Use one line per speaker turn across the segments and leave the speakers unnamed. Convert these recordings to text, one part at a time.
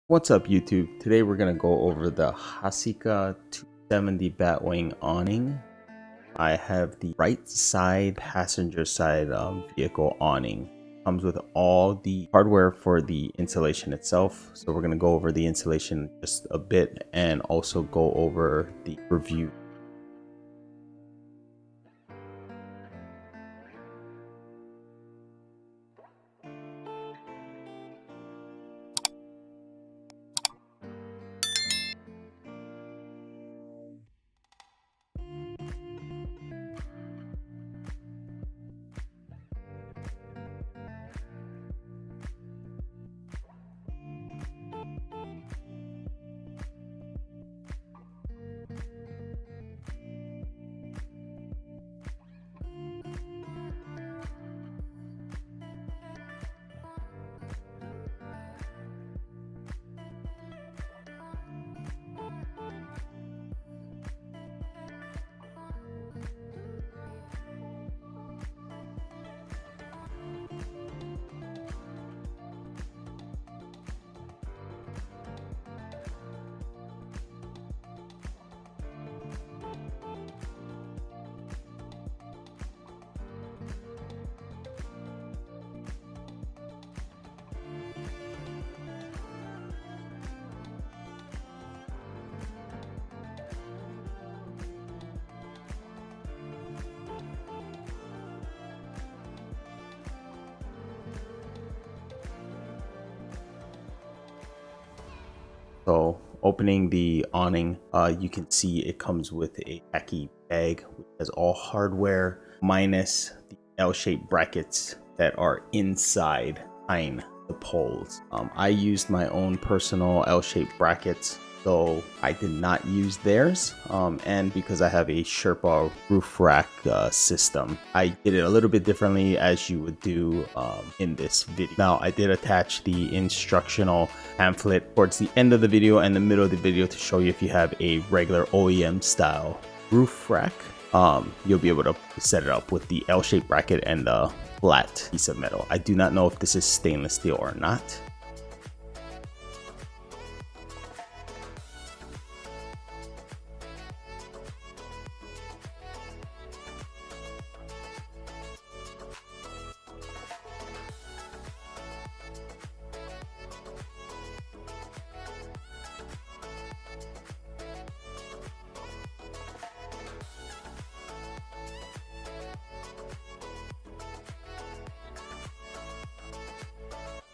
What's up, YouTube? Today we're going to go over the Hasika 270 Batwing awning. I have the right side passenger side vehicle awning. Comes with all the hardware for the installation itself. So we're going to go over the installation just a bit and also go over the review. So opening the awning, you can see it comes with a khaki bag which has all hardware minus the L-shaped brackets that are inside behind the poles. I used my own personal L-shaped brackets, so I did not use theirs, and because I have a Sherpa roof rack system, I did it a little bit differently as you would do in this video. Now I did attach the instructional pamphlet towards the end of the video and the middle of the video to show you if you have a regular OEM style roof rack, you'll be able to set it up with the L-shaped bracket and the flat piece of metal. I do not know if this is stainless steel or not.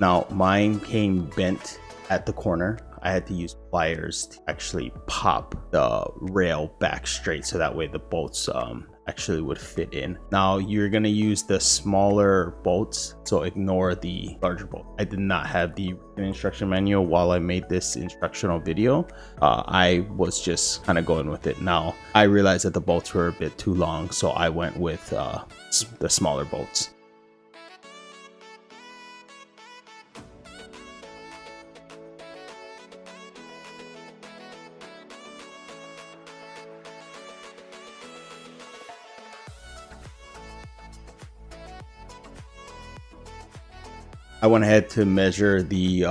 Now mine came bent at the corner. I had to use pliers to actually pop the rail back straight so that way the bolts actually would fit in. Now you're gonna use the smaller bolts, so ignore the larger bolt. I did not have the instruction manual while I made this instructional video. I was just kind of going with it. Now I realized that the bolts were a bit too long, so I went with the smaller bolts. I went ahead to measure the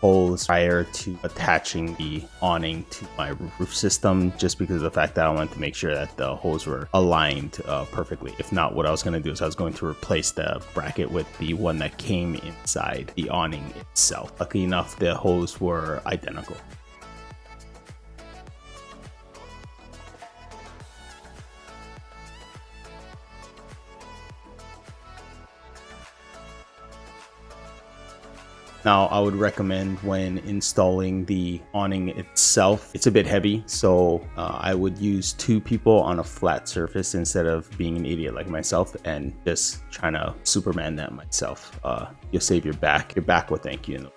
holes prior to attaching the awning to my roof system, just because of the fact that I wanted to make sure that the holes were aligned perfectly. If not, what I was going to do is I was going to replace the bracket with the one that came inside the awning itself. Luckily enough, the holes were identical. Now, I would recommend when installing the awning itself, it's a bit heavy, so I would use 2 people on a flat surface instead of being an idiot like myself and just trying to Superman that myself. You'll save your back. Your back will thank you.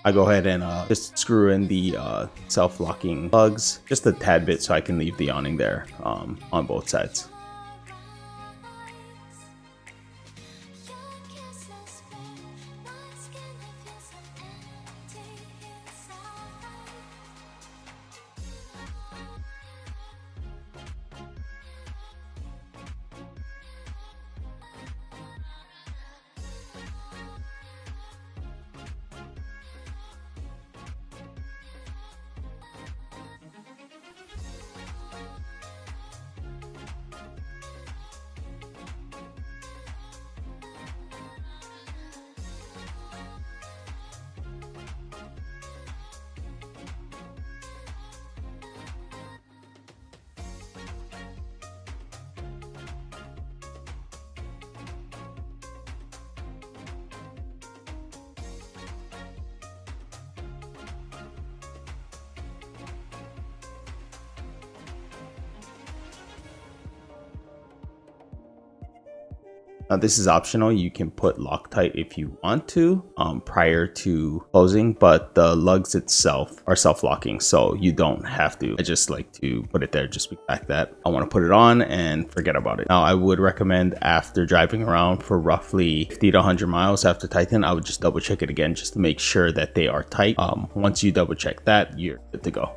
I go ahead and just screw in the self-locking plugs just a tad bit so I can leave the awning there on both sides. Now this is optional. You can put Loctite if you want to prior to closing, but the lugs itself are self-locking, so you don't have to. I just like to put it there just like that. I want to put it on and forget about it. Now I would recommend after driving around for roughly 50 to 100 miles after Titan, I would just double check it again just to make sure that they are tight. Once you double check that, you're good to go.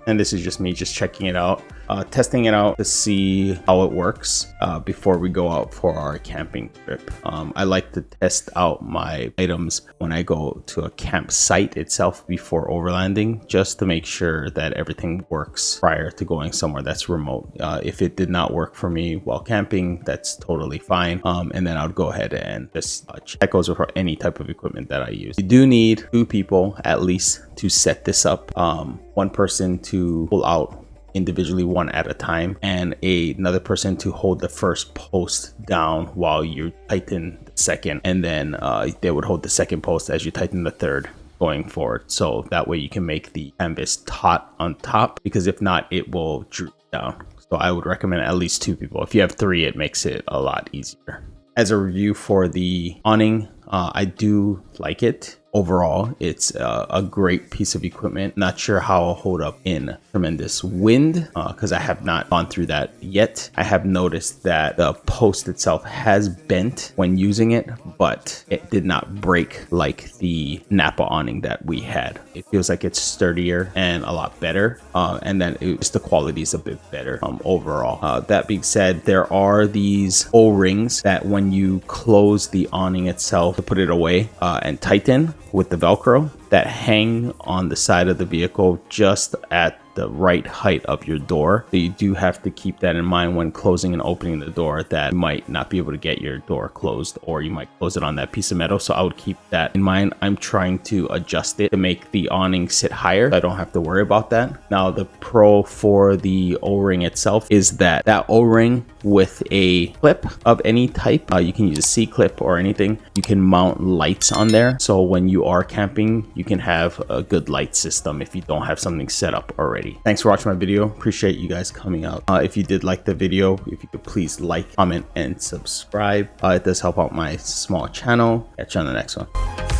And this is just me just checking it out, testing it out to see how it works before we go out for our camping trip. I like to test out my items when I go to a campsite itself before overlanding, just to make sure that everything works prior to going somewhere that's remote. If it did not work for me while camping, that's totally fine. And then I would go ahead and just check those for any type of equipment that I use. You do need 2 people at least to set this up. One person to pull out individually, one at a time, and another person to hold the first post down while you tighten the second, and then they would hold the second post as you tighten the third going forward, so that way you can make the canvas taut on top, because if not it will droop down. So I would recommend at least 2 people. If you have 3, it makes it a lot easier. As a review for the awning, I do like it. Overall, it's a great piece of equipment. Not sure how I'll hold up in tremendous wind because I have not gone through that yet. I have noticed that the post itself has bent when using it, but it did not break like the Napa awning that we had. It feels like it's sturdier and a lot better, and then just the quality is a bit better overall. That being said, there are these O-rings that when you close the awning itself to put it away and tighten with the Velcro, that hang on the side of the vehicle just at the right height of your door. So you do have to keep that in mind when closing and opening the door, that you might not be able to get your door closed, or you might close it on that piece of metal. So I would keep that in mind. I'm trying to adjust it to make the awning sit higher, so I don't have to worry about that. Now the pro for the O-ring itself is that O-ring with a clip of any type, you can use a C-clip or anything, you can mount lights on there. So when you are camping, you can have a good light system if you don't have something set up already. Thanks for watching my video. Appreciate you guys coming out. If you did like the video, if you could please like, comment, and subscribe. It does help out my small channel. Catch you on the next one.